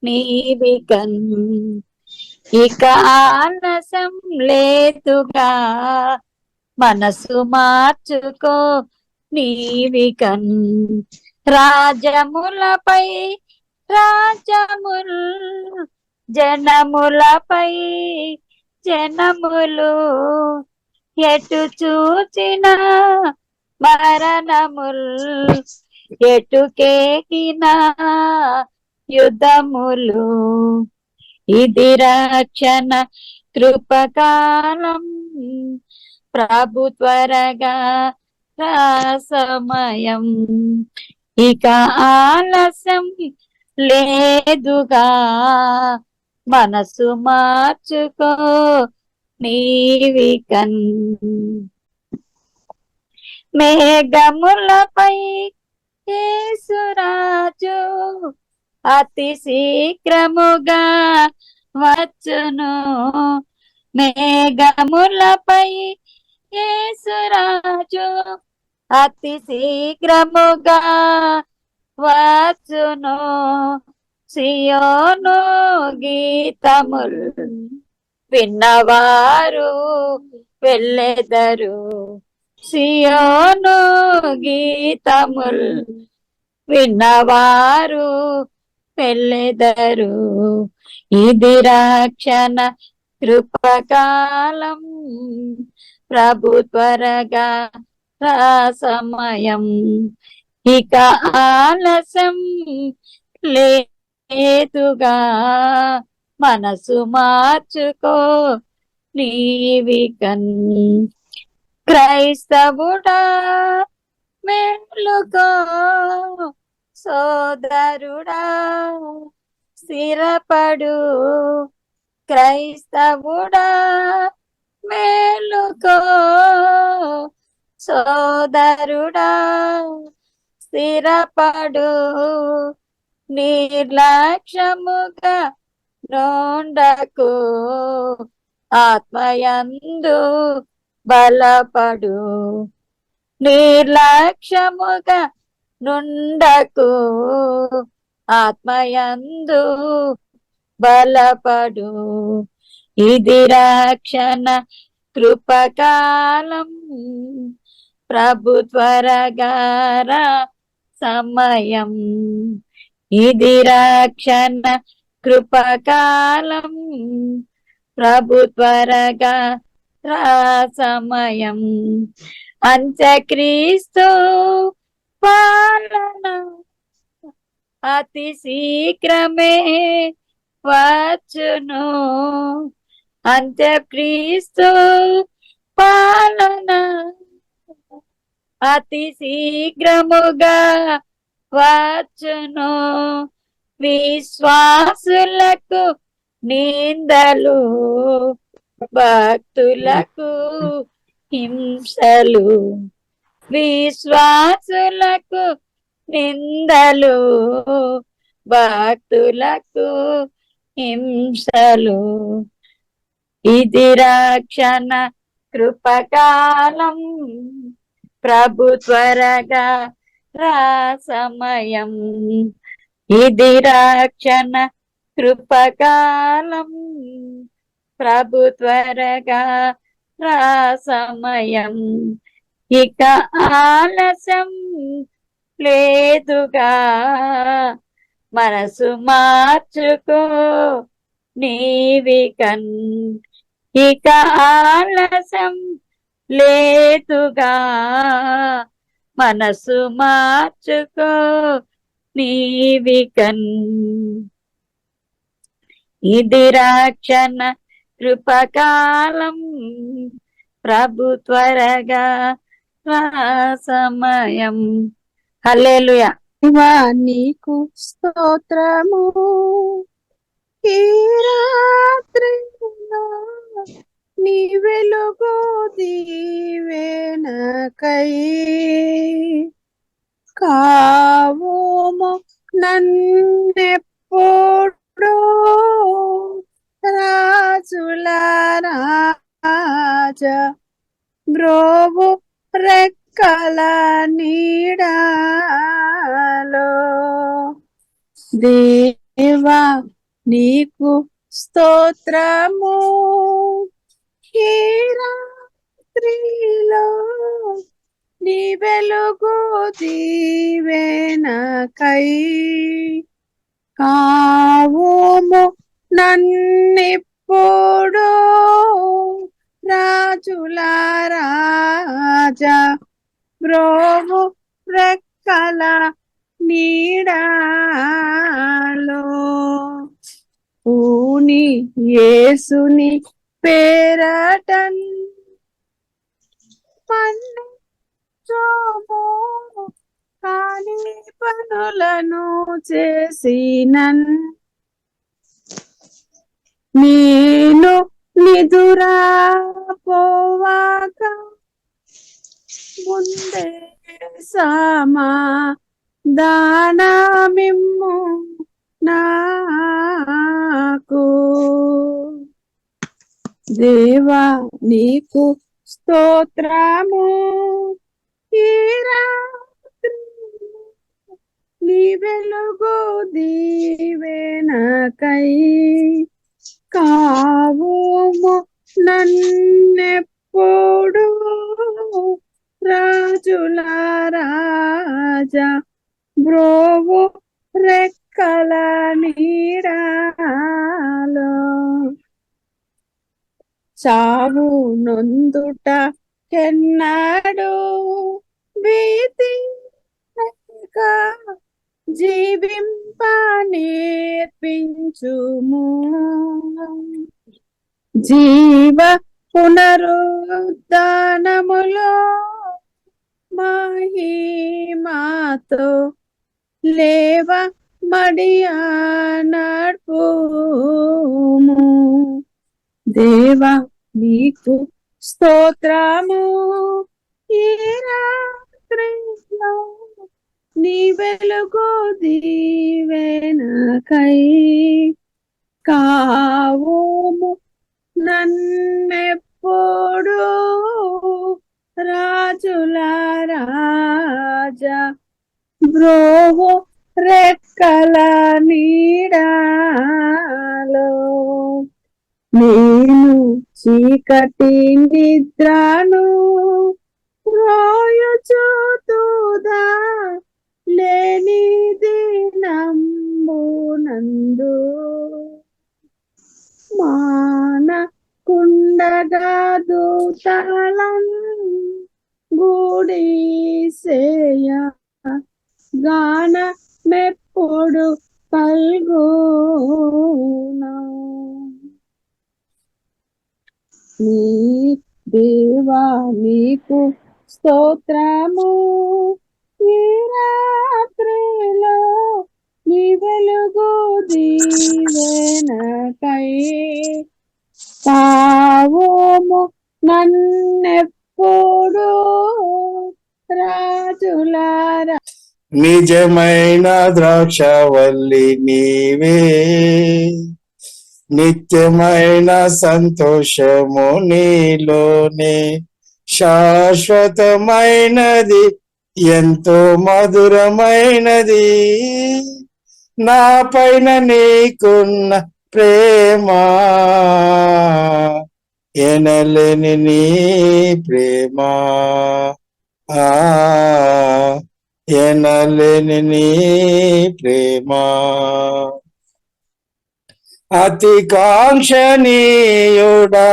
నీవికన్ ఇక ఆలసం లేదుగా మనసు మార్చుకో నీవికన్ రాజములపై రాజముల్ జనములపై జనములు ఎటు చూచిన మరణముల్ ఎటుకేకిన యుద్ధములు ఇది రక్షణ కృపకాలం ప్రభు త్వరగా సమయం ఇక ఆలస్యం లేదుగా మనసు మార్చుకో నీవికన్ మేఘములపై యేసురాజు అతి శీఘ్రముగా వచ్చును మేఘములపై యేసురాజు అతి శీఘ్రముగా వచ్చును సియోను గీతముల్ విన్నవారు వెళ్ళెదరు సియోను గీతముల్ విన్నవారు వెళ్ళెదరు ఇది రక్షణ కృపకాలం ప్రభు త్వరగా సమయం ఇక ఆలస్యం లేదుగా మనసు మార్చుకో నీవికన్ క్రైస్తవుడా మేలుకో సోదరుడా స్థిరపడు క్రైస్తవుడా మేలుకో సోదరుడా స్థిరపడు నిర్లక్ష్యముగా నోండకు ఆత్మయందు బలపడు నిర్లక్ష్యముగా నుండకు ఆత్మయందు బలపడు ఇది రక్షణ కృపకాలం ప్రభు త్వరగా సమయం ఇది రక్షణ కృపకాలం ప్రభు త్వరగా సమయం అంత్యక్రీస్తు పాలన అతి శీఘ్రమే వచ్చును అంత్యక్రీస్తు పాలన అతి శీఘ్రముగా వచ్చును విశ్వాసులకు నిందలు భక్తులకు హింసలు విశ్వాసులకు నిందలు భక్తులకు హింసలు ఇది రక్షణ కృపకాలం ప్రభు త్వరగా సమయం ఇది రక్షణ కృపకాలం ప్రభు త్వరగా సమయం ఇక ఆలస్యం లేదుగా మనసు మార్చుకో నీవికన్ ఇక ఆలస్యం లేదుగా మనసు మార్చుకో నీవికన్ ఇది రక్షణ కృపకాలం ప్రభు త్వరగా సమయం హల్లెలూయా నీకు స్తోత్రము ఈ రాత్రిలో నీ వెలుగు దీవెనకై కావుము నన్నెప్పుడు రాజుల రాజా బ్రోవు రెక్కల నీడలో దేవా నీకు స్తోత్రము. ఈ రాత్రిలో నీ వెలుగు దీవెనకై కావుము నన్నిప్పుడు రాజుల రాజా బ్రోవు రెక్కల నీడాలో ఊని యేసుని పేరటన్ పన్నిచోము కాని పనులను చేసినన్ నేను నిదురా పోవాక ముందే సమా దానమిమ్ము నాకు. దేవా నీకు స్తోత్రము. ఈ రాత్రి నీ వెలుగు దీవెనకై కావుము నన్నెప్పుడు రాజుల రాజా బ్రోవు రెక్కల నీడాలో చావు నొందుట కెన్నాడు భీతి లేక జీవింప నేర్పించుము. జీవ పునరుద్ధానములో మహిమాతో లేవ మడియా నడుపుము. దేవా నీకు స్తోత్రము. ఈ రాత్రిలో నీ వెలుగు దీవెనకై కావుము నన్నెప్పుడు రాజుల రాజా బ్రోవు రెక్కల నీడాలో నేను చీకటి నిద్రను రోయచూతుదా లేని దినంబునందు మాన కుండగా దూతలం గుడిసేయ గాన మెప్పుడు పల్గొనా. నీ దేవా నీకు స్తోత్రము. ఈ రాత్రిలో నీ వెలుగు దీవెనకై కావుము నన్నెప్పుడు రాజుల నిజమైన ద్రాక్షవల్లి నీవే, నిత్యమైన సంతోషము నీలోనే, శాశ్వతమైనది ఎంతో మధురమైనది నా పైన నీకున్న ప్రేమ, ఎనలేని నీ ప్రేమ, ఎనలేని నీ ప్రేమ. అతి కాంక్షణీయుడా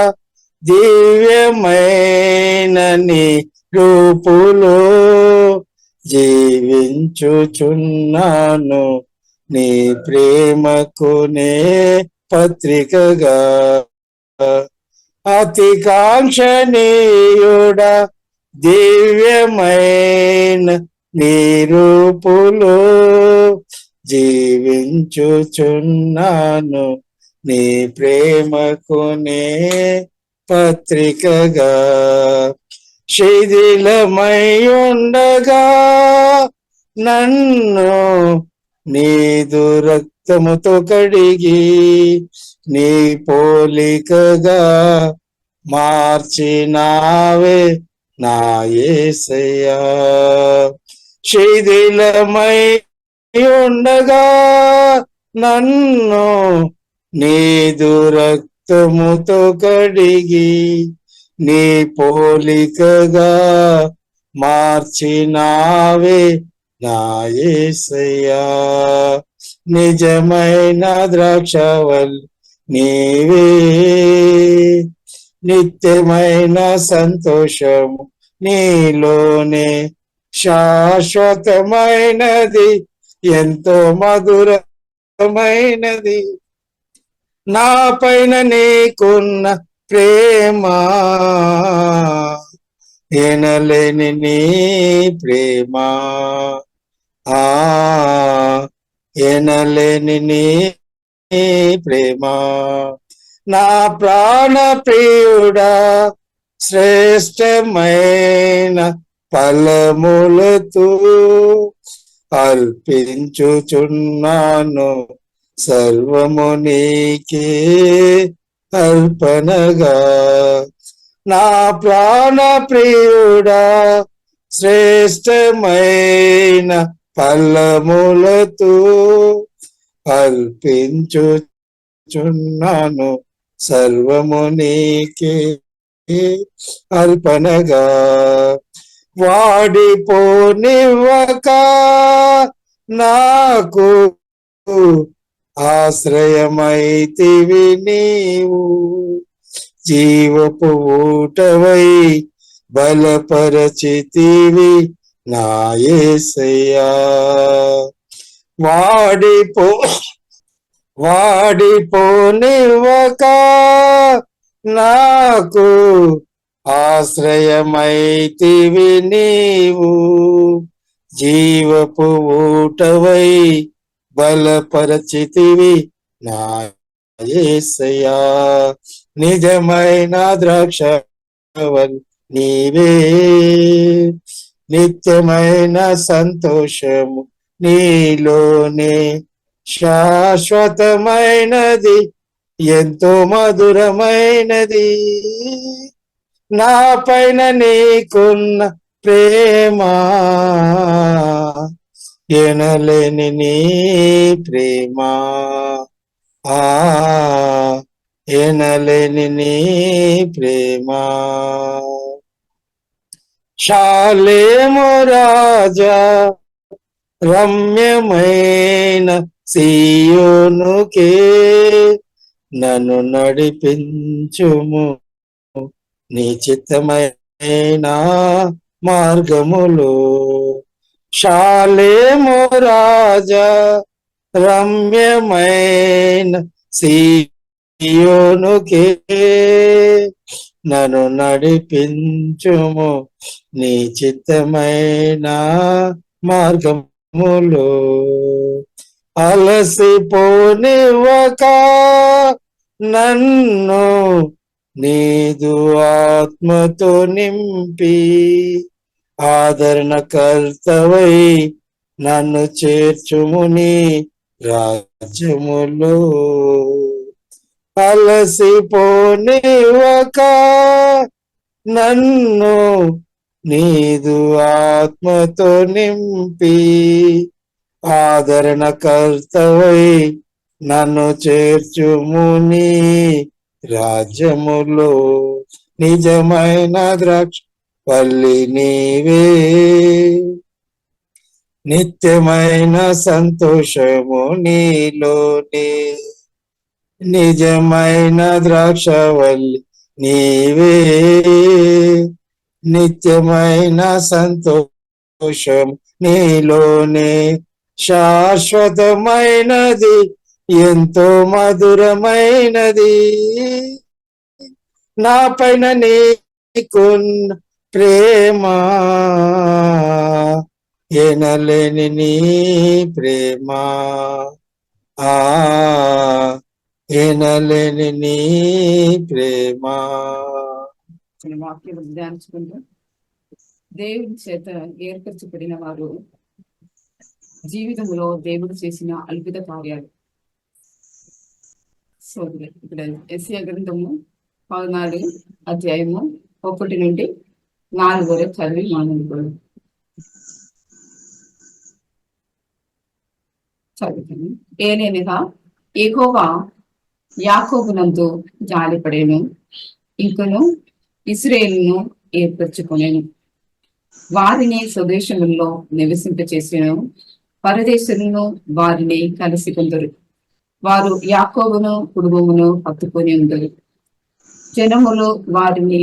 దివ్యమైన నీ రూపులో జీవించుచున్నాను, నీ ప్రేమకు నే పత్రికగా. అతి కాంక్షణీయుడా దివ్యమైన నీ రూపులో జీవించుచున్నాను, నీ ప్రేమకు నే పత్రికగా. శిథిలమై ఉండగా నన్ను నీదు రక్తముతో కడిగి నీ పోలికగా మార్చినావే నా యేసయ్యా. శిథిలమై ఉండగా నన్ను నీదు రక్తముతో కడిగి నీ పోలికగా మార్చినావే నా యేసయ్యా. నిజమైన ద్రాక్షవల్లి నీవే, నిత్యమైన సంతోషము నీలోనే, శాశ్వతమైనది ఎంతో మధురమైనది నా పైన నీకున్న ప్రేమ, ఎనలేని నీ ప్రేమ, ఆ ఎనలేని నీ ప్రేమ. నా ప్రాణ ప్రియుడా శ్రేష్టమైన ఫలములతో అర్పించుచున్నాను సర్వము నీకే అర్పణగా. నా ప్రాణ ప్రియుడా శ్రేష్టమైన ఫలములతో అర్పించుచున్నాను సర్వము నీకే అర్పణగా. వాడిపోనివ్వక నాకు ఆశ్రయమైతివి నీవు, జీవపు ఊటవై బలపరచితివి నా యేసయ్యా. వాడిపోనివ్వక నాకు ఆశ్రయమైతివి నీవు, జీవపు ఊటవై బలపరచితివి నా యేసయ్యా. నిజమైన ద్రాక్షవల్లి నీవే, నిత్యమైన సంతోషము నీలోనే, శాశ్వతమైనది ఎంతో మధురమైనది నా పైన నీకున్న ప్రేమ, ఎనలేని నీ ప్రేమ, ఆ ఎనలేని నీ ప్రేమ. షాలేము రాజా రమ్యమైన సీయోనుకే నన్ను నడిపించుము నీ చిత్తమైన మార్గములో. షాలేము రాజా రమ్యమైన సీయోనుకే నన్ను నడిపించుము నీ చిత్తమైన మార్గములో. అలసిపోనివ్వక నన్ను నీదు ఆత్మతో నింపి, ఆదరణకర్తవై నన్ను చేర్చుము నీ రాజ్యములో. అలసిపోనివ్వక నన్ను నీదు ఆత్మతో నింపి, ఆదరణకర్తవై నన్ను చేర్చుము నీ రాజ్యములో. నిజమైన ద్రాక్షవల్లి నీవే, నిత్యమైన సంతోషము నీలోనే, నిజమైన ద్రాక్షవల్లి నీవే, నిత్యమైన సంతోషం నీలోనే, శాశ్వతమైనది ఎంతో మధురమైనది నా పైన నీకున్న ప్రేమ, ఎనలేని నీ ప్రేమ, ఆ ఎనలేని నీ ప్రేమ. వాక్యం ధ్యానించుకుంటూ, దేవుడి చేత ఏర్పరచబడిన వారు జీవితంలో దేవుడు చేసిన అద్భుత కార్యాలు. సో ఇక్కడ యెషయా గ్రంథము 14 అధ్యాయము 1 నుండి 4 వరకు చదివి మనం చదువుతాను. ఏలైనగా యెహోవా యాకోబునందు జాలిపడెను, ఇంకను ఇశ్రాయేలును ఏర్పరచుకొనెను. వారిని స్వదేశములో నివసింపచేసెను, పరదేశులను వారిని కలిసి కొందరు. వారు యాకోబును కుటుంబమును హత్తుకొని ఉందరు. జనములు వారిని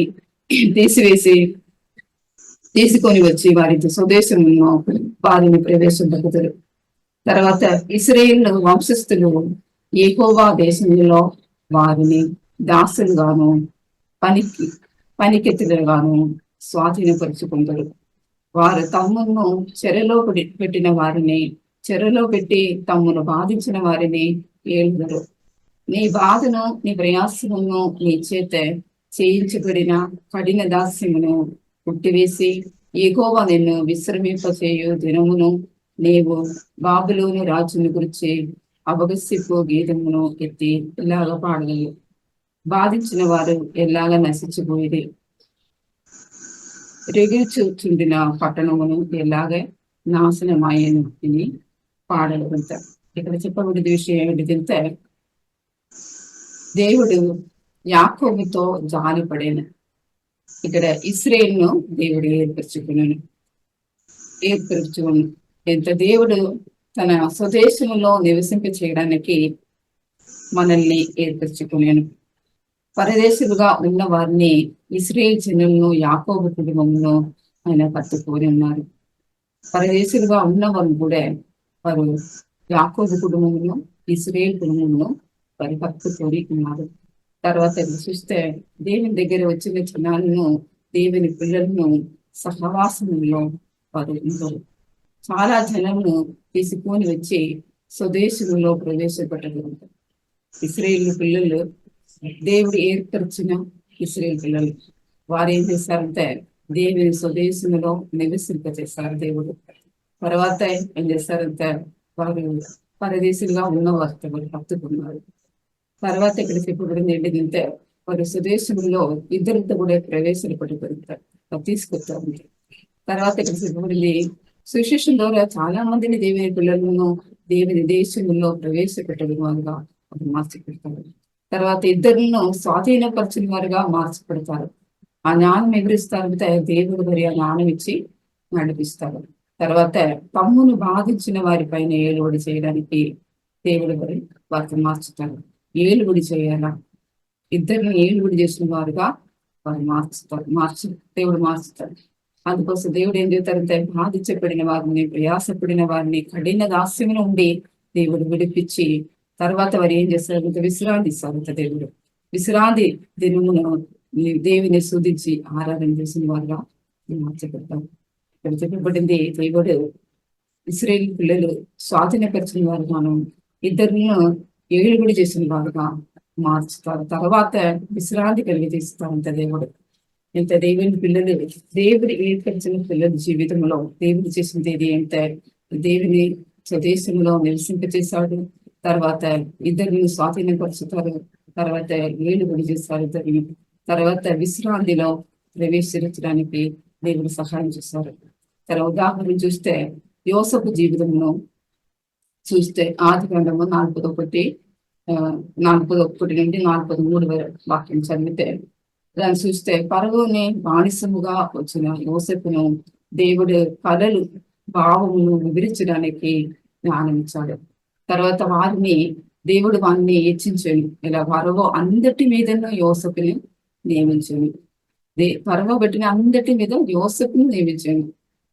తీసుకొని వచ్చి వారి స్వదేశములను వారిని ప్రవేశపెడతారు. తర్వాత ఇశ్రాయేలు వంశస్థులు యెహోవా దేశంలో వారిని దాసులుగాను పనికెత్తులుగాను స్వాధీనపరుచుకుంటారు. వారు తమ్మును చెరలో పెట్టిన వారిని చెరలో పెట్టి తమ్మును బాధించిన వారిని ఏలుదరు. నీ బాధను నీ ప్రయాసమును నీ చేత చేయించబడిన కఠిన దాస్యమును పుట్టివేసి యెహోవా నిన్ను విశ్రమింపచేయు దినమును నీవు బాబులోని రాజుని గురించి అపగసిపు గీతమును ఎత్తి ఎలాగ పాడగలవు. బాధించిన వారు ఎలాగ నశించిపోయేది, రెగిల్చుచుండిన పట్టణమును ఎలాగ నాశనమాయను అని పాడగలుగుతా. ఇక్కడ చెప్పబడిన విషయం ఏమిటంటే, దేవుడు యాకోబుతో జాలిపడేను. ఇక్కడ ఇశ్రాయేలును దేవుడు ఏర్పరచుకున్నాను. ఎంత దేవుడు తన స్వదేశంలో నివసింప చేయడానికి మనల్ని ఏర్పరచుకున్నాను. పరదేశులుగా ఉన్న వారిని ఇశ్రాయేలు జనులను యాకోబు కుటుంబంలో ఆయన పట్టుకొని ఉన్నారు. పరదేశులుగా ఉన్నవారు కూడా వారు యాకోబు కుటుంబంలో ఇశ్రాయేలు కుటుంబంలో వారి పట్టుకొని ఉన్నారు. తర్వాత చూస్తే దేవుని దగ్గర వచ్చిన జనాలను, దేవుని పిల్లలను సహవాసంలో వారు ఉన్నారు. చాలా జనమును తీసుకొని వచ్చి స్వదేశంలో ప్రవేశపెట్టగలుగుతారు. ఇశ్రాయేలు పిల్లలు దేవుడు ఏర్పరిచిన ఇశ్రాయేలు పిల్లలు వారు ఏం చేశారంటే దేవుని స్వదేశంలో నివసింపచేశారు దేవుడు. తర్వాత ఏం చేశారంటే వారు పరదేశులుగా ఉన్న వారితో హత్తుకున్నారు. తర్వాత ఇక్కడ చెప్పబడింది ఏంటంటే వారు స్వదేశంలో ఇద్దరితో కూడా ప్రవేశపెడతారు, తీసుకొస్తారు. తర్వాత ఇక్కడ చెప్పబడింది సుశేషం ద్వారా చాలా మందిని దేవుని పిల్లలను దేవుని దేశంలో ప్రవేశపెట్టడం వారుగా మార్చిపెడతారు. తర్వాత ఇద్దరులను స్వాధీనపరిచిన వారుగా మార్చిపెడతారు. ఆ జ్ఞానం ఎగురిస్తారంటే దేవుడు మరి ఆ జ్ఞానం ఇచ్చి నడిపిస్తారు. తర్వాత తమ్మును బాధించిన వారి పైన ఏలుబడి చేయడానికి దేవుడు మరి వారిని మార్చుతారు. ఏలుబడి చేయాలా, ఇద్దరిని ఏలుబడి చేసిన వారుగా వారు దేవుడు మార్చుతారు. అందుకోసం దేవుడు ఏం చేస్తారంటే బాధించబడిన వారిని, ప్రయాసపడిన వారిని కఠిన దాస్యం నుండి దేవుడు విడిపించి తర్వాత వారు ఏం చేస్తారు, విశ్రాంతి ఇస్తారు. దేవుడు విశ్రాంతి దినమును దేవుని స్తుతించి ఆరాధన చేసిన వారుగా మార్చబడతారు. ఇక్కడ చెప్పబడింది దేవుడు ఇశ్రాయేలు పిల్లలు స్వాధీనపరిచిన వారుగాను ఇద్దరిని ఏలుబడి చేసిన వారుగా మార్చుతారు. తర్వాత విశ్రాంతి కలిగజేస్తారంట దేవుడు. ఇంత దేవుని పిల్లలు, దేవుడు ఏర్పరిచిన పిల్లల జీవితంలో దేవుడు చేసింది ఏది అంటే దేవుని స్వదేశంలో నివసింపచేశాడు. తర్వాత ఇద్దరిని స్వాధీనపరుచుతారు. తర్వాత ఏలుబడి చేస్తారు ఇద్దరిని. తర్వాత విశ్రాంతిలో ప్రవేశించడానికి దేవుడు సహాయం చేస్తారు. తర్వాత ఉదాహరణ చూస్తే యోసేపు జీవితంలో చూస్తే ఆదికాండము 41 నుండి 43 వాక్యం చదివితే దాన్ని చూస్తే ఫరోని బానిసముగా వచ్చిన యోసేపును దేవుడు కలలు భావమును వివరించడానికి జ్ఞానం ఇచ్చాడు. తర్వాత వారిని దేవుడు వారిని హెచ్చించాడు. ఇలా ఫరో అందటి మీదను యోసేపుని నియమించాడు. ఫరో పెట్టిన అందటి మీద యోసేపుని నియమించాడు.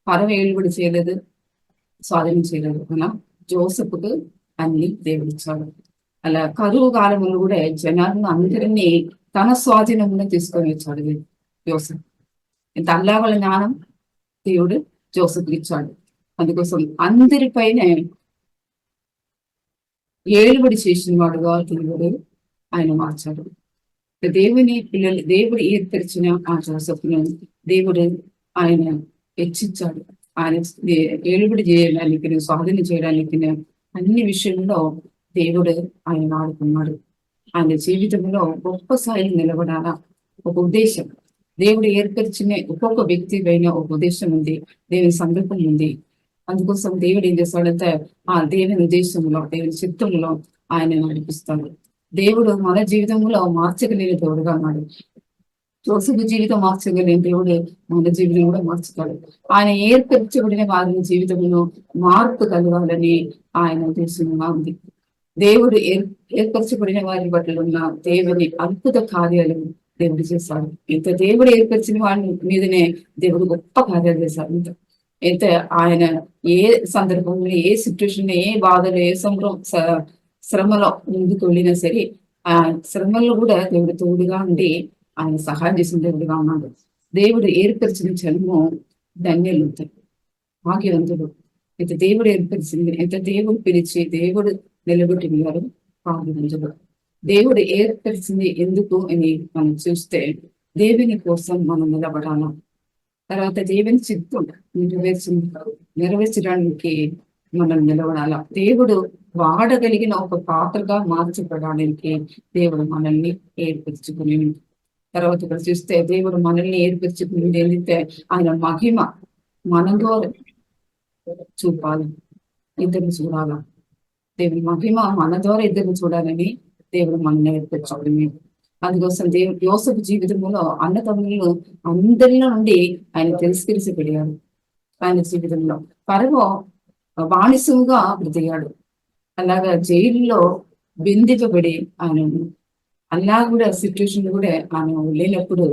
ఫరో ఏలుబడి చేయలేదు, స్వాధీనం చేయలేదు. అలా యోసేపుకు అన్ని దేవుడిచ్చాడు. అలా కరువు కాలంలో కూడా జనాలను అందరినీ తన స్వాధీనంలో తీసుకొని వచ్చాడు యోసేపు. ఇంత అల్లాగల జ్ఞానం దేవుడు యోసేపుకి ఇచ్చాడు. అందుకోసం అందరిపైన ఏలుబడి చేసిన వాడుగా దేవుడు ఆయన మార్చాడు. దేవుని పిల్లలు దేవుడు ఏర్పరిచిన ఆ యోసేపును దేవుడు ఆయన హెచ్చించాడు. ఆయన ఏలుబడి చేయడానికి, స్వాధీనం చేయడానికి అన్ని విషయంలో దేవుడు ఆయన వాడుకున్నాడు. ఆయన జీవితంలో గొప్ప స్థాయిలో నిలబడాలా ఒక ఉద్దేశం, దేవుడు ఏర్పరిచిన ఒక్కొక్క వ్యక్తి పైన ఒక ఉద్దేశం ఉంది, దేవుని సంకల్పం ఉంది. అందుకోసం దేవుడు ఏం చేస్తాడంటే ఆ దేవుని ఉద్దేశంలో, దేవుని చిత్తంలో ఆయన నడిపిస్తాడు. దేవుడు మన జీవితంలో మార్చగలిగిన దేవుడుగా ఉన్నాడు. యోసేపు జీవితం మార్చగలిగిన దేవుడు మన జీవితం కూడా మార్చుతాడు. ఆయన ఏర్పరచబడిన వారి జీవితంలో మార్పు కలగాలని ఆయన ఉద్దేశంగా ఉంది. దేవుడు ఏర్పరచబడిన వారి పట్ల ఉన్న దేవుని అద్భుత కార్యాలు దేవుడు చేశాడు. ఇంత దేవుడు ఏర్పరిచిన వారి మీదనే దేవుడు గొప్ప కార్యాలు చేశాడు. ఇంత ఆయన ఏ సందర్భంలో, ఏ సిచ్యువేషన్, ఏ బాధలు, ఏ శ్రమలో ముందుకు వెళ్ళినా సరే, ఆ శ్రమల్లో కూడా దేవుడు తోడుగా ఉండి ఆయన సహాయం చేసిన దేవుడుగా ఉన్నాడు. దేవుడు ఏర్పరిచిన జన్మ ధన్యులు, భాగ్యవంతుడు. ఇంత దేవుడు ఏర్పరిచింది, ఇంత దేవుడు పిలిచి దేవుడు నిలబెట్టిన వారు భాగ్యవంతుడు. దేవుడు ఏర్పరిచింది ఎందుకు అని మనం చూస్తే, దేవుని కోసం మనం నిలబడాలా. తర్వాత దేవుని చిత్తం నెరవేర్చడానికి మనం నిలబడాలా. దేవుడు వాడగలిగిన ఒక పాత్రగా మార్చబడడానికి దేవుడు మనల్ని ఏర్పరచుకుని, తర్వాత ఇక్కడ చూస్తే దేవుడు మనల్ని ఏర్పరచుకుని ఏంటంటే ఆయన మహిమ మన ద్వారా చూపాలి, ఇద్దరిని చూడాలా. దేవుని మహిమ మన ద్వారా ఇద్దరిని చూడాలని దేవుడు మనల్ని ఏర్పరచుకుని. అందుకోసం దేవుడు యోసేపు జీవితంలో అన్నతమ్ములను అందరిలో నుండి ఆయన తిరస్కరించబడ్డాడు. ఆయన జీవితంలో ఫరో బానిసముగా బ్రతికాడు. అలాగా జైలులో బంధించబడి ఆయన అలా కూడా సిచ్యువేషన్ కూడా ఆయన లేనప్పుడు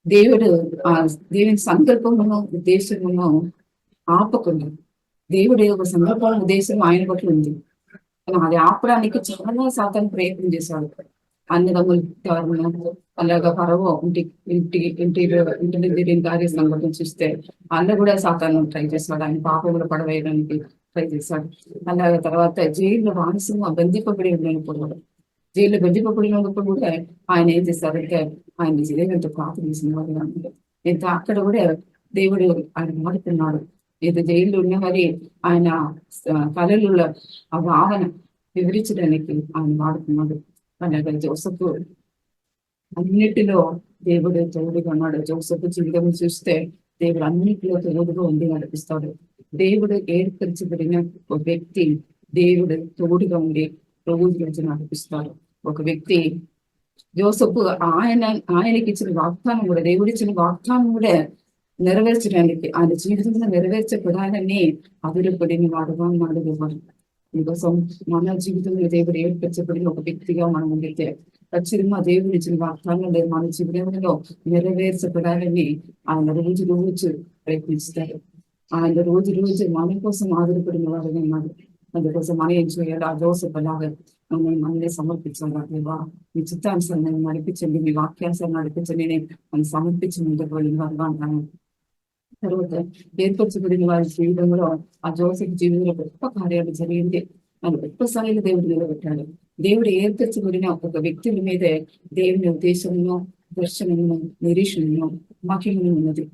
దేవుడు ఆ దేవుని సంకల్పమును ఉద్దేశమును ఆపకుండా, దేవుడు ఒక సంకల్పం ఉద్దేశం ఆయన పట్ల ఉంది, అది ఆపడానికి చాలా శాతం ప్రయత్నం చేశాడు. అన్నదమ్ములు అలాగా ఫరో ఇంటి దగ్గర కార్య సంఘటన చూస్తే అన్న కూడా సాతాను ట్రై చేశాడు, ఆయన పాపంలో పడవేయడానికి ట్రై చేశాడు. అలాగే తర్వాత జైల్లో బానిసంగా బంధింపబడి ఉన్నప్పుడు, జైల్లో బంధింపబడినప్పుడు కూడా ఆయన ఏం చేశారంటే ఆయన దేవునితో ప్రార్థన చేసిన వాళ్ళు. ఇంత అక్కడ కూడా దేవుడు ఆయన మాడుతున్నాడు. ఏదో జైల్లో ఉన్న మరి ఆయన కళలు ఆ భావన వివరించడానికి ఆయన వాడుతున్నాడు. అలాగే జోసెఫ్ అన్నిటిలో దేవుడు తోడుగా ఉన్నాడు. జోసెఫ్ జీవితం చూస్తే దేవుడు అన్నిటిలో తోడుగా ఉండి నడిపిస్తాడు. దేవుడు ఏర్పరచబడిన ఒక వ్యక్తి దేవుడు తోడుగా ఉండి రోజు నడిపిస్తాడు. ఒక వ్యక్తి జోసెఫ్ ఆయనకి ఇచ్చిన వాగ్దానం కూడా, దేవుడిచ్చిన వాగ్దానం కూడా నెరవేర్చడానికి, ఆయన జీవితంలో నెరవేర్చబడాలని అదురుపడిన వాడుగా ఉన్నాడు దేవుడు. అందుకోసం మన జీవితంలో దేవుడు ఏర్పరచబడిన ఒక వ్యక్తిగా మనం ఉండితే ఖచ్చితంగా దేవుడు ఇచ్చిన వాగ్దానం లేదు మన జీవితంలో నెరవేర్చబడాలని ఆయన రోజు ప్రయత్నిస్తారు. ఆయన రోజు మన కోసం ఆధారపడిన వాడుగా ఉన్నాడు. అందుకోసం మనం ఏం చేయాలి? ఆ జోసెఫ్ లాగా మనల్ని సమర్పించాలి. దేవా మీ చిత్తానుసారం నడిపించండి, మీ వాక్యానుసారం నడిపించండి, నేను మనం సమర్పించిన వారుగా ఉంటాను. తర్వాత ఏర్పరచబడిన వారి జీవితంలో ఆ జోసెఫ్ జీవితంలో గొప్ప కార్యాలు జరిగింది. అది గొప్ప స్థాయిలో దేవుడు నిలబెట్టాడు. దేవుడు ఏర్పరచబడిన ఒక వ్యక్తుల మీదే దేవుని ఉద్దేశంలో, దర్శనము, నిరీక్షణను, మహిమను ఉన్నది.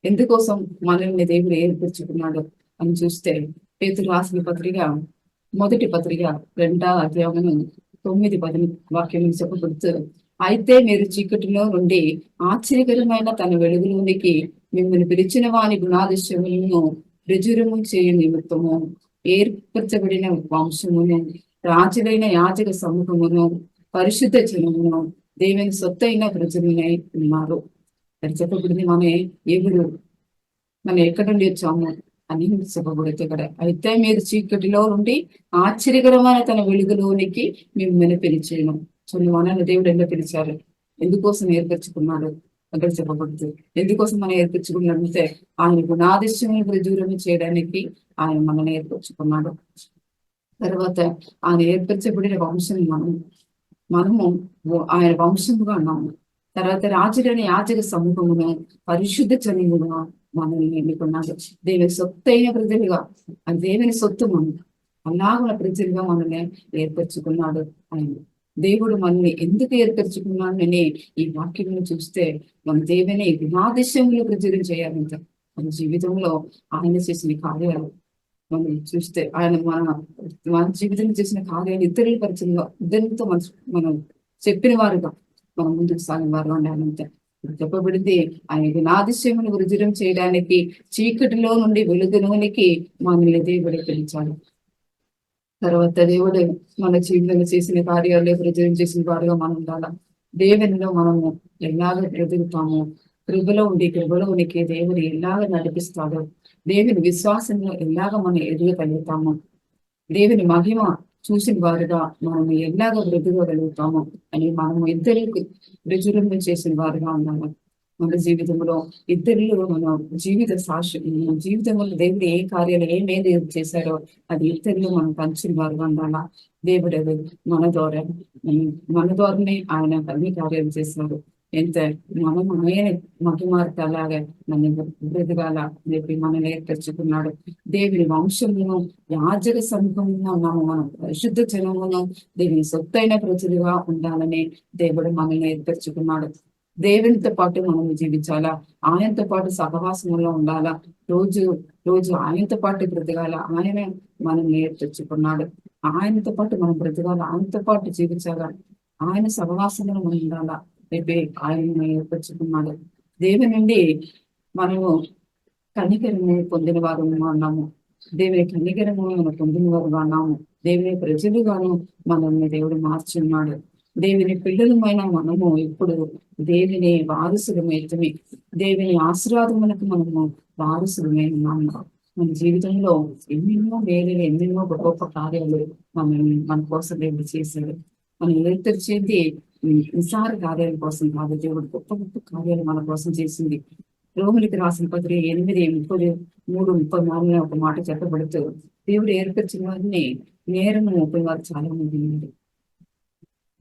ఎందుకోసం మనల్ని దేవుడు ఏర్పరచుకున్నాడు అని చూస్తే, పేతురు రాసిన పత్రిక మొదటి పత్రిక 2వ అధ్యాయము 9-10 వాక్యం చెప్పబడుతూ, అయితే మీరు చీకటిలో నుండి ఆశ్చర్యకరమైన తన వెలుగులోనికి మిమ్మల్ని పిలిచిన వాని గుణాదిశ్యములను రుజురుము చేయ నిమిత్తము ఏర్పరచబడిన వంశమును, రాజులైన యాజక సమూహమును, పరిశుద్ధ జనమును, దేవుని సొత్తైన ప్రజలనై ఉన్నారు. అది చెప్పబడింది. మనం ఎక్కడి నుండి వచ్చాము అని చెప్పబడితే ఇక్కడ, అయితే మీరు చీకటిలో నుండి ఆశ్చర్యకరమైన తన వెలుగులోనికి మిమ్మల్ని పిలిచేయను. చూడండి, మనల్ని దేవుడు ఎందుకు పిలిచారు, ఎందుకోసం ఏర్పరచుకున్నాడు అక్కడ చెప్పబడుతుంది. ఎందుకోసం మనం ఏర్పరచుకున్నాడంటే ఆయన గుణాదిశ్యమును రుజువులను చేయడానికి ఆయన మనల్ని ఏర్పరచుకున్నాడు. తర్వాత ఆయన ఏర్పరచబడిన వంశం మనము ఆయన వంశముగా ఉన్నాము. తర్వాత రాజులని యాజక సమూహమును, పరిశుద్ధ జనముగా మనల్ని ఎన్నుకున్నాడు. దేవుని సొత్తైన ప్రజలుగా, అది దేవుని సొత్తు మనం అలాగున్న ప్రజలుగా మనల్ని ఏర్పరచుకున్నాడు. ఆయన దేవుడు మనల్ని ఎందుకు ఏర్పరచుకున్నాడని ఈ వాక్యం చూస్తే, మన దేవుని గుణాదిశ్యములు ప్రజలు చేయాలంట. మన జీవితంలో ఆయన చేసిన కార్యాలు మనం చూస్తే, ఆయన మన జీవితంలో చేసిన కార్యాలు ఇతరుల పరిచయంలో, ఇద్దరితో మనం చెప్పిన వారుగా మనం ముందుకు సాగిన వారు ఉండాలంటే చెప్పబడింది. ఆయన గుణాతిశయమును రుజురం చేయడానికి చీకటిలో నుండి వెలుగులోనికి మనల్ని దేవుడు పిలిచాడు. తర్వాత దేవుడు మన జీవితంలో చేసిన కార్యాలు రుజువం చేసిన వారుగా మనం ఉండాలా. దేవునిలో మనము ఎలాగ ఎదుగుతాము, కృపలో ఉనికి దేవుడు ఎలాగ నడిపిస్తాడో, దేవుని విశ్వాసంలో ఎలాగ మనం ఎదగగలుగుతాము, దేవుని మహిమ చూసిన వారుగా మనం ఎలాగ బ్రతకగలుగుతాము అని మనము ఇద్దరికి రుజువులను చేసిన వారుగా ఉండాలి. మన జీవితంలో ఇద్దరిలో మన జీవిత సాక్షి జీవితంలో దేవుడు ఏ కార్యాలు ఏమేది చేశారో అది ఇద్దరిలో మనం పంచిన వారుగా ఉండాలా. దేవుడు మన ద్వారానే ఆయన అన్ని కార్యాలు చేశారు. ఎంత మనం ఆయన మహిమార్తలాగా మన బ్రతకాల చెప్పి మనల్ని ఏర్పరచుకున్నాడు. దేవుని వంశమును యాజక సమూహంగా ఉన్నాము, మనం పరిశుద్ధ జనమును దేవుని సొత్తైన ప్రజలుగా ఉండాలని దేవుడు మనల్ని ఏర్పరచుకున్నాడు. దేవునితో పాటు మనం జీవించాలా, ఆయనతో పాటు సహవాసంలో ఉండాలా, రోజు ఆయనతో పాటు బ్రతకాల. ఆయన మనం నేర్చుకున్నాడు. ఆయనతో పాటు మనం బ్రతకాల, ఆయనతో పాటు జీవించాలా, ఆయన సహవాసంలో మనం ఉండాలా. రేపే ఆయన ఏర్పరచుకున్నాడు. దేవుని నుండి మనము కనికరము పొందిన వారు ఉన్నాము. దేవుని కనికరము మనం పొందిన వారుగా ఉన్నాము. దేవుని ప్రజలుగాను మనల్ని దేవుడు మార్చున్నాడు. దేవుని పిల్లలమైన మనము ఇప్పుడు దేవుని వారసులమైతమే, దేవుని ఆశీర్వాదములకు మనము వారసులమై ఉన్నాము. మన జీవితంలో ఎన్నెన్నో ఎన్నెన్నో గొప్ప కార్యాలు మన కోసం దేవుడు చేశాడు. మనం ఏర్పరిచేది నిసార కార్యాల కోసం కాదు, దేవుడు గొప్ప గొప్ప కార్యాలు మన కోసం చేసింది. రోమిలికి రాసిన పత్రిక 8:33-34 ఒక మాట చెప్పబడుతూ, దేవుడు ఏర్పరిచిన వారిని నేరము మోపిన వారు చాలా మంది ఉన్నారు.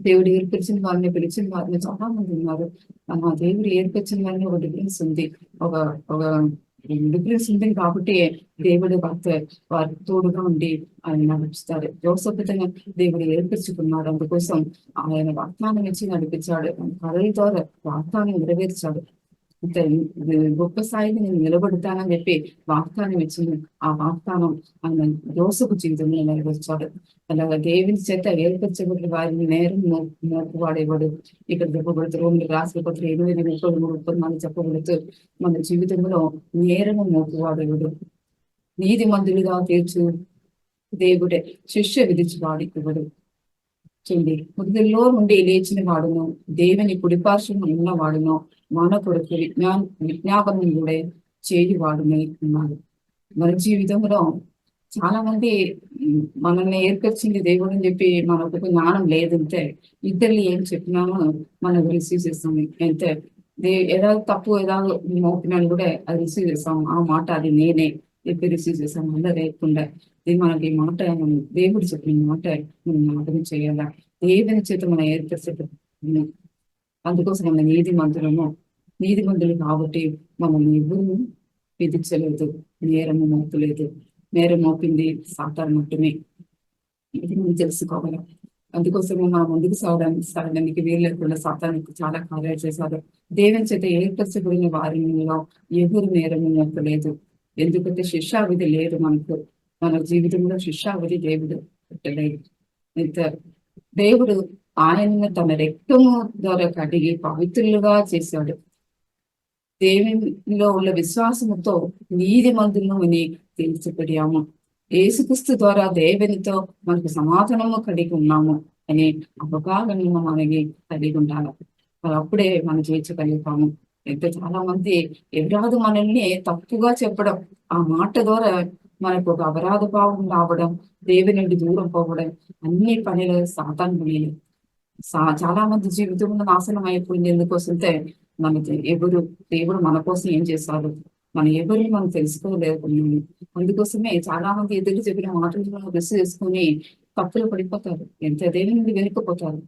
దేవుడు ఏర్పరిచిన వారిని పిలిచిన వారిని చాలా మంది ఉన్నారు. దేవుడు ఏర్పరిచిన వారిని ఒక డిఫరెన్స్ ఉంది, ఒక డిఫరెన్స్ ఉంది. కాబట్టి దేవుడు వారి తోడుగా ఉండి ఆయన నడిపిస్తాడు. యోసేపును దేవుడు ఏర్పరచుకున్నాడు. అందుకోసం ఆయన వాగ్దానం ఇచ్చి నడిపించాడు. కథల ద్వారా వాగ్దానం నెరవేర్చాడు. గొప్ప స్థాయికి నేను నిలబడతానని చెప్పి వాగ్దానం ఇచ్చింది. ఆ వాగ్దానం ఆయన యోసేపు జీవితంలో నెరవేర్చాడు. అలాగా దేవుని చేత ఏర్పరచబడిన వారిని నేరం మోపువాడేవాడు. ఇక్కడ చెప్పబడుతూ రోమిలికి రాసిన పత్రిక 8:33-34 చెప్పబడుతూ, మన జీవితంలో నేరము మోపువాడేవాడు. నీతి మంతులుగా తీర్చు దేవుడే, శిక్ష విధించువాడు ఇవ్వడు. చూడండి, మృతుల్లో నుండి లేచిన వాడును, దేవుని కుడిపార్శ్వం ఉన్న వాడును, మన కొరకు విజ్ఞాపనం కూడా చేయువాడునే ఉన్నాడు. మన జీవితంలో చాలా మంది మనల్ని ఏర్పరిచింది దేవుడు అని చెప్పి మనకు జ్ఞానం లేదంటే ఇద్దరు ఏం చెప్పినామో మనం రిసీవ్ చేస్తాం. అయితే ఏదో తప్పు ఏదో మోపినాను కూడా అది రిసీవ్ చేస్తాం. ఆ మాట అది నేనే చెప్పి రిసీవ్ చేస్తాం. అందరూ లేకుండా ఇది మనకి మాట దేవుడు చెప్పిన మాట మనం జ్ఞాపకం చేయాలా. దేవుని చేత మనం ఏర్పరిచే అందుకోసం మన నీతి మంతులు కాబట్టి మనల్ని ఎవరు విధించలేదు, నేరము మోపలేదు. నేరం మోపింది సాతాను మాత్రమే. ఇది మనం తెలుసుకోవాలి. అందుకోసమే మనం ముందుకు సాగడానికి వీలు లేకుండా సాతానికి చాలా కార్యాలు చేశారు. దేవుని చేత ఏర్పరచబడిన వారిలో ఎవరు నేరము మోపలేదు. ఎందుకంటే శిక్షావిధి లేదు మనకు. మన జీవితంలో శిక్షావిధి దేవుడు పెట్టలేదు. దేవుడు ఆయనను తన రక్తము ద్వారా కడిగి పవిత్రులుగా చేశాడు. దేవునిలో ఉన్న విశ్వాసముతో నీతి మంతులను తీర్చబడియాము. యేసుక్రీస్తు ద్వారా దేవునితో మనకు సమాధానము కలిగి ఉన్నాము అనే అవగాహన మనకి కలిగి ఉండాలి. అప్పుడే మనం చేర్చగలుగుతాము. అయితే చాలా మంది ఎవరాదు మనల్ని తప్పుగా చెప్పడం, ఆ మాట ద్వారా మనకు ఒక అపరాధ భావం రావడం, దేవుని నుండి దూరం పోవడం, అన్ని పనులు సాతాను పనులు. చాలా మంది జీవితంలో నాశనం అయిపోయింది. ఎందుకోసంటే మనకి దేవుడు మన కోసం ఏం చేశారు, మన ఎవరిని మనం తెలుసుకోలేకున్నాము. అందుకోసమే చాలా మంది ఎదురు చెప్పిన మాటలను రిసీవ్ చేసుకుని తప్పులు పడిపోతారు. ఎంత దేవుని నుండి వెనుకపోతారు.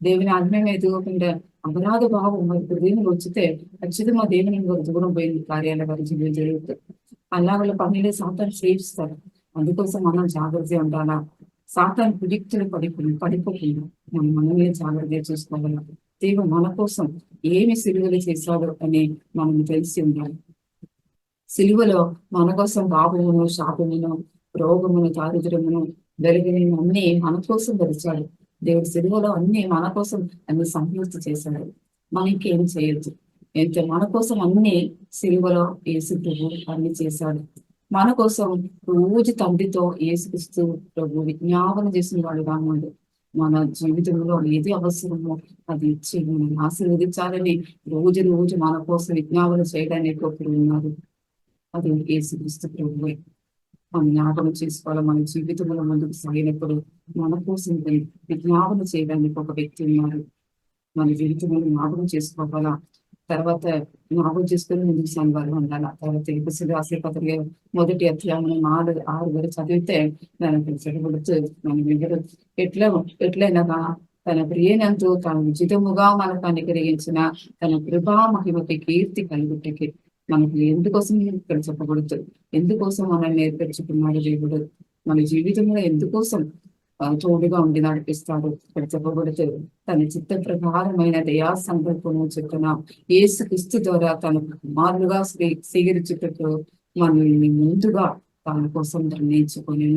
దేవుని ఆజ్ఞ ఎదుగకుండా అపరాధ భావం మరి దేవుని వచ్చితే ఖచ్చితంగా దేవుని దూరం పోయింది కార్యాల వారి జీవితం జరుగుతుంది. అలా వాళ్ళ పనులు సాతాను చేయిస్తారు. అందుకోసం మనం జాగ్రత్తగా ఉండాలా. సాతాను కుడిక్తులు పడిపోకుండా మనం మనల్ని జాగ్రత్తగా చూసుకోవాలి. దేవుడు మన కోసం ఏమి సిలువలు చేశాడు అని మనం తెలిసి ఉండాలి. సిలువలో మన కోసం పాపమును, శాపమును, రోగమును, దారిద్ర్యమును, వెలుగును అన్ని మన కోసం భరించాడు. దేవుడు సిలువలో అన్ని మన కోసం అన్ని సంపూర్తి చేశాడు. మనకి ఏం చేయొద్దు. మన కోసం అన్ని సిలువలో యేసు ప్రభు అన్ని చేశాడు. మన కోసం రోజు తండ్రితో యేసుక్రీస్తు ప్రభు విజ్ఞాపన చేసిన వాడు కాదు. మన జీవితంలో ఏది అవసరమో అది ఇచ్చి మనం ఆశీర్వదించాలని రోజు రోజు మన కోసం విజ్ఞాపన చేయడానికి ఒకరు ఉన్నారు. అది యేసుక్రీస్తు ప్రభువే. మనం జ్ఞాపకం చేసుకోవాలి. మన జీవితంలో ముందుకు సాగినప్పుడు మన కోసం విజ్ఞాపన చేయడానికి ఒక వ్యక్తి ఉన్నారు. మన జీవితంలో జ్ఞాపకం చేసుకోవాలా. తర్వాత జ్ఞాపకం చేసుకుని ముందుకు సాగాలి ఉండాలి. తర్వాత ఎపిసి రాసే పత్రిక 1 అధ్యాయం 4-6 వరకు చదివితే దానికి చెడబడుతూ మన ఎవరు ఎట్లయినగా తన ప్రియనంతో తాను ఉచితముగా మనకు అనుగ్రహించిన తన కృపా మహిమకి కీర్తి కలుగుటకి మనకు ఎందుకోసం ఇక్కడ చెప్పబడుతూ ఎందుకోసం మనల్ని ఏర్పరచుకున్నాడు దేవుడు. మన జీవితంలో ఎందుకోసం తోడుగా ఉండి నడిపిస్తాడు. ఇక్కడ చెప్పబడుతూ తన చిత్త ప్రకారమైన దయా సంకల్పము చెప్పున యేసుక్రీస్తు ద్వారా తన కుమారులుగా స్వీకరించుటకు మనల్ని ముందుగా తన కోసం నిర్ణయించుకొని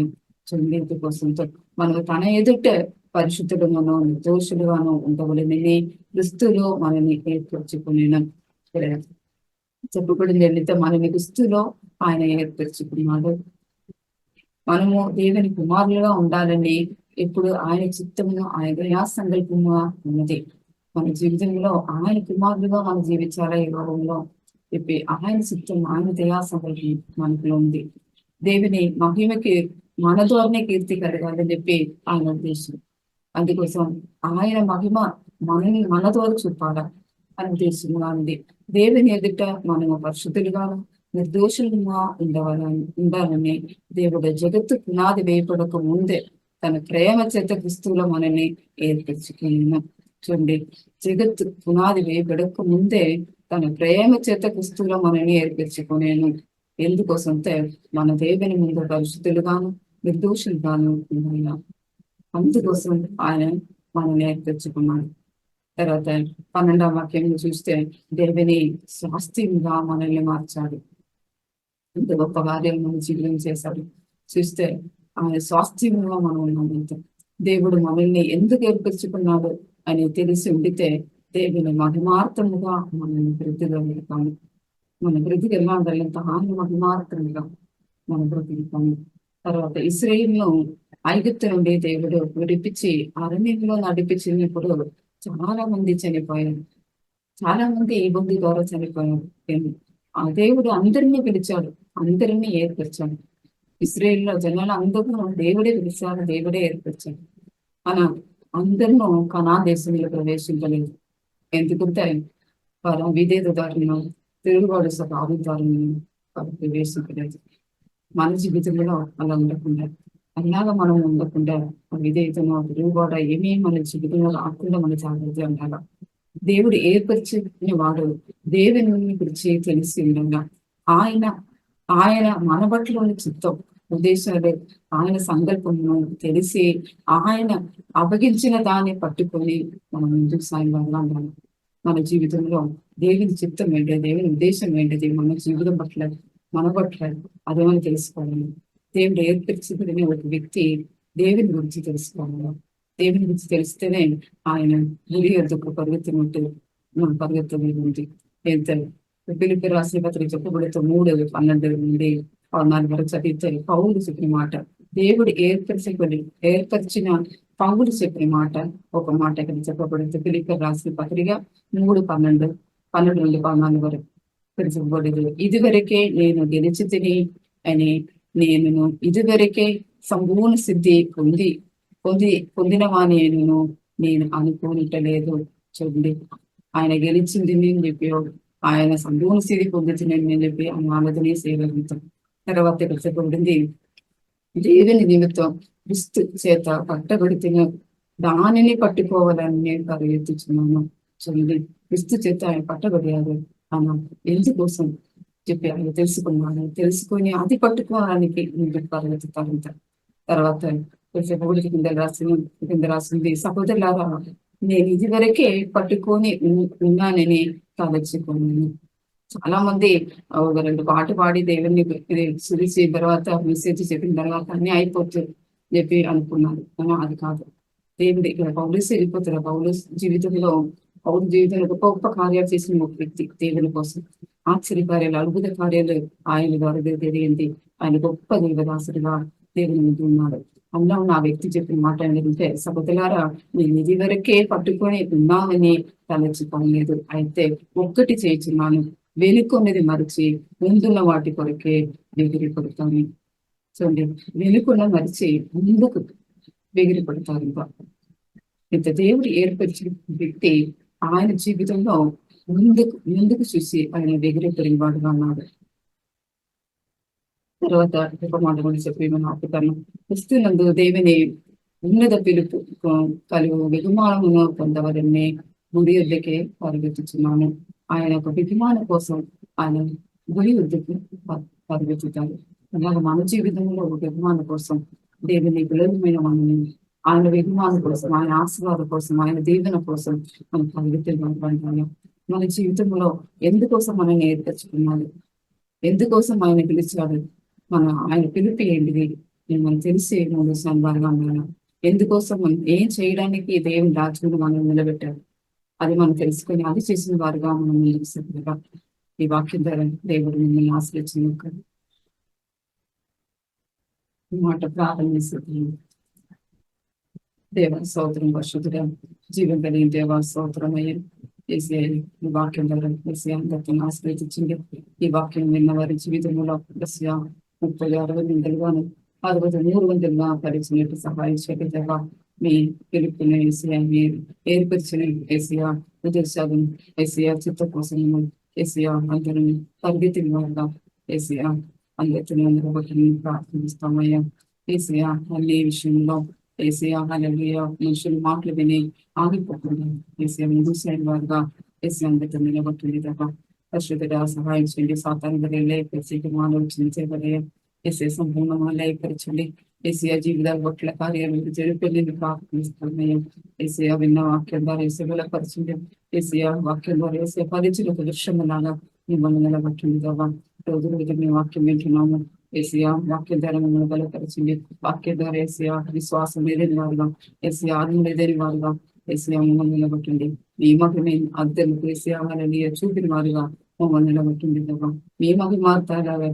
చెల్లింపు కోసంతో మనం తన ఎదుట పరిశుద్ధుడుగానో నిర్దోషులుగానో ఉండవలనని క్రీస్తులో మనల్ని ఏర్పరచుకుని చెప్పబడింది. ఏంటంటే మనని క్రీస్తులో ఆయన ఏర్పరచుకున్నాడు. మనము దేవుని కుమారులుగా ఉండాలని ఇప్పుడు ఆయన చిత్తమును ఆయన దయా సంకల్పముగా ఉన్నది. మన జీవితంలో ఆయన కుమారులుగా మనం జీవించాలా ఈ లోకంలో చెప్పి ఆయన చిత్తం ఆయన దయా సంకల్పం మనలో ఉంది. దేవుని మహిమకి మన ద్వారానే కీర్తి కలగాలని చెప్పి ఆయన ఉద్దేశం. అందుకోసం ఆయన మహిమ మన ద్వారా చూపాలా అని ఉద్దేశంగా ఉంది. దేవుని ఎదుట మనము పరిశుద్ధులుగాను నిర్దోషులుగా ఉండాలని దేవుడు జగత్తు పునాది వేయబడక ముందే తన ప్రేమ చేత క్రీస్తులో మనల్ని ఏర్పరచుకున్నాం. చూడండి, జగత్తు పునాది వేయబడక ముందే తన ప్రేమ చేత క్రీస్తులో మనల్ని ఏర్పరచుకునేను. ఎందుకోసంటే మన దేవుని ముందు పరిశుద్ధులుగాను నిర్దోషులుగాను ఉండాలి. అందుకోసం ఆయన మనల్ని ఏర్పరచుకున్నాడు. తర్వాత 12వ వాక్యంలో చూస్తే దేవుని స్వాస్థ్యంగా మనల్ని మార్చాడు. ఇంత గొప్ప కార్యాలు మన జీవితం చేశాడు. చూస్తే ఆయన స్వాస్థ్యంగా మనం ఉన్నామంత. దేవుడు మనల్ని ఎందుకు ఏర్పరచుకున్నాడు అని తెలిసి ఉండితే దేవుని మహిమార్థముగా మనల్ని బ్రతికగలుగుతాము. మన బ్రతికి ఎలా ఉండాలంత ఆయన మహిమార్థముగా మన బ్రతికుతాము. తర్వాత ఇశ్రాయేలును ఐగుప్తు నుండి దేవుడు విడిపించి అరణ్యంలో నడిపించినప్పుడు చాలా మంది చనిపోయారు. చాలా మంది ఈ బుద్ధి ద్వారా చనిపోయారు. ఆ దేవుడు అందరినీ పిలిచాడు, అందరినీ ఏర్పరిచాడు. ఇశ్రాయేలులో జనాలు అందరూ దేవుడే పిలిచాడు, దేవుడే ఏర్పరిచాడు. మన అందరినూ కనాన్ దేశంలో ప్రవేశించలేదు. ఎందుకంటే వారు విధేయతదారులను తిరుగుబాటు స్వభావితారులను ప్రవేశించలేదు. మన జీవితంలో అలా ఉండకుండా అలాగా మనం ఉండకుండా విధేయతను తిరుగుబాటు ఏమీ మన జీవితంలో రాకుండా మన జాగ్రత్త ఉండాలి. దేవుడు ఏర్పరిచిన వాడు దేవుని గురించి తెలిసి ఉండగా ఆయన మన బట్లోని చిత్తం ఉద్దేశాలు ఆయన సంకల్పమును తెలిసి ఆయన అప్పగించిన దాన్ని పట్టుకొని మనం ముందుకు సాయంగా ఉండాలి. మన జీవితంలో దేవుని చిత్తం ఏంటి, దేవుని ఉద్దేశం ఏంటిది, మన జీవితం పట్ల మన పట్ల అదేమని తెలుసుకోవాలి. దేవుడు ఏర్పరిచిన ఒక వ్యక్తి దేవుని గురించి తెలుసుకోవాలి. దేవుని గురించి తెలిస్తేనే ఆయన గురి ఎద్దుకు పరిగెత్తినట్టు మన పరిగెత్తమే ఉంది. ఎంత ఫిలిప్పీ రాసిన పత్రిక చెప్పబడితే 3:12 నుండి 14 వరకు చదివితే పౌలు చెప్పిన మాట, దేవుడు ఏర్పరిచిన పౌలు చెప్పిన మాట ఒక మాట ఇక్కడ చెప్పబడితే ఫిలిప్పీ రాసిన పత్రిక 3:12 నుండి 14 వరకు చెప్పబడేది. ఇదివరకే నేను గెలిచి తిని అని నేను ఇదివరకే సంపూర్ణ సిద్ధి పొందిన వాణి నేను అనుకోనిటలేదు. చూడండి, ఆయన గెలిచింది నేను చెప్పి ఆయన సంపూర్ణ స్థితి పొందుతున్నాను నేను చెప్పి ఆయన ఆలోచనే చేయగలుగుతాం. తర్వాత ఇక్కడ చెప్పబడింది, దేవుని నిమిత్తం క్రీస్తు చేత పట్టబడిన దానిని పట్టుకోవాలని నేను పరిగెత్తుచున్నాను. చూడండి, క్రీస్తు చేత ఆయన పట్టబడియారు. ఆయన ఎందుకోసం చెప్పి ఆయన తెలుసుకున్నాను. తెలుసుకొని అది పట్టుకోవడానికి నేను పరిగెత్తుతారంట. తర్వాత కింద రాసింది, సహోదరులారా నేను ఇదివరకే పట్టుకొని ఉన్నానని తలచుకున్నాను. చాలా మంది ఒక 2 పాట పాడి దేవుని సురిచి తర్వాత మెసేజ్ చెప్పిన తర్వాత అన్ని అయిపోతుంది చెప్పి అనుకున్నారు. అది కాదు. దేవుడి ఇక్కడ పౌలుస్ వెళ్ళిపోతారు. పౌలుస్ జీవితంలో పౌరు జీవితంలో గొప్ప గొప్ప కార్యాలు చేసిన ఒక వ్యక్తి దేవుని కోసం. ఆశ్చర్య కార్యాలు, అద్భుత కార్యాలు ఆయన ద్వారా జరిగింది. ఆయన గొప్ప దేవదాసుడిగా దేవుని ముందు ఉన్నాడు. అన్నా నా వ్యక్తి చెప్పిన మాట ఏంటంటే, సహోదరులారా నేను ఇది వరకే పట్టుకొని ఉన్నామని తలచుకోలేదు, అయితే ఒక్కటి చేయించున్నాను, వెనుకొన్నది మరిచి ముందున్న వాటి కొరకే వెగిరి పడతాను. చూడండి, వెనుకున్న మరిచి ముందుకు వెగిరి పడతారు. ఇంకా ఇంత దేవుడు ఏర్పరిచిన వ్యక్తి ఆయన జీవితంలో ముందుకు చూసి ఆయన వెగిరి పడినవాడుగా అన్నాడు. తర్వాత ఒక మాట కూడా చెప్పి మనం ఆపుతాను. క్రీస్తునందు దేవుని ఉన్నత పిలుపు కలుగు బహుమానమును పొందవరని గుడి వద్దకే పరిగెత్తుచున్నాను. ఆయన ఒక బహుమానం కోసం ఆయన గుడి వద్దకు పరిగెత్తుతారు. అలాగే మన జీవితంలో ఒక బహుమానం కోసం దేవుని విలువమైన మనని ఆయన బహుమానం కోసం, ఆయన ఆశీర్వాదం కోసం, ఆయన దీవెన కోసం మనం పరిగెత్తుకుంటాం. మన జీవితంలో ఎందుకోసం మనల్ని ఏర్పరచుకున్నాడు, ఎందుకోసం ఆయన పిలిచాడు, ఆయన పిలుపు ఏంటిది మనం తెలిసి ముందు సంభాగా ఉన్నాను, ఎందుకోసం మనం ఏం చేయడానికి దేవుని రాజుని మనం నిలబెట్టారు, అది మనం తెలుసుకొని అది చేసిన వారుగా మనం నిలిపిస్తుగా ఈ వాక్యం ద్వారా దేవుడు మిమ్మల్ని ఆశ్రయించిన మాట ప్రారంభిస్తుంది. దేవ స్తోత్రం, పరిశుద్ధుడా జీవం కలిగిన దేవ స్తోత్రమయ్య ఏసీ ఈ వాక్యం ద్వారా ఏసీ అందరితో ఆశ్రయించింది. ఈ వాక్యం విన్న వారి జీవితంలో 30-60 నిందలుగాను 60-100 పరిచినట్టు సహాయం చేయగా మీ పిలుపుని ఏసీఆ మీరు ఏర్పరిచిన ఏసీఆ ఉదర్శాలను ఏసీఆ చిత్త కోసం ఏసీఆ అందరిని పరిగెత్తిన వారుగా ఏసీఆ అందరినీ ప్రార్థిస్తామయ్యా. ఏసీఆ అన్ని విషయంలో ఏసీఆ హల్లెలూయా మనుషులు మాటలు విని ఆగిపోకుండా ఏసీఆ ముందు సైడ్ వారుగా ఏసీఆ అందరితో నిలబడుతుంది తప్ప పరిశుద్ధుడా సహాయం చేయండి. సాతాను లేపరిచి ఆలోచించబడే ఏసీ సంపూర్ణంగా లేపరచండి. ఏసీఆ జీవితాల పట్ల కార్యాలు జరిపి ప్రార్థిస్తున్నాయి. ఏసీఆ విన్న వాక్యం ద్వారా ఏసీ బలపరచండి. ఏసీఆ వాక్యం ద్వారా ఏసీ పరిచయం ఒక దృశ్యంలాగా మిమ్మల్ని నిలబట్టింది కదా. రోజు రోజు మీ వాక్యం వింటున్నాము. ఏసీఆ వాక్యం ద్వారా మిమ్మల్ని బలపరచండి. వాక్యం ద్వారా ఏసీఆ విశ్వాసం లేదని వారుగా, ఏసీ ఆత్మ లేదని వారుగా ఏసీఆ మమ్మల్ని నిలబట్టండి. మీ మహిమ అద్దెలకు ఏసీఆ వాళ్ళని చూపిన వారుగా మమ్మల్ని నిలబట్టింది కదా. మీ మహిమ మార్తాలాగా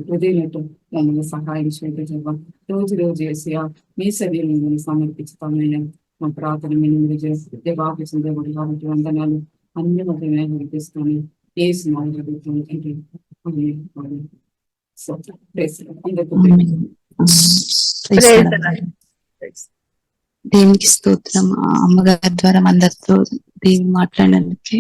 హృదయనట్టు మమ్మల్ని సహాయం చేయండి కదా. రోజు రోజు ఏసీఆ మీ శరీరం మిమ్మల్ని సమర్పిస్తామయ్యా. మా ప్రార్థన మీరు చేస్తే దేవాపించిన దేవుడు కాబట్టి వందనాలు అన్ని మధ్యమే వినిపిస్తాను. ఏసు దేవునికి స్తోత్రం. అమ్మగారి ద్వారా అందరితో దేవుడు మాట్లాడినందుకే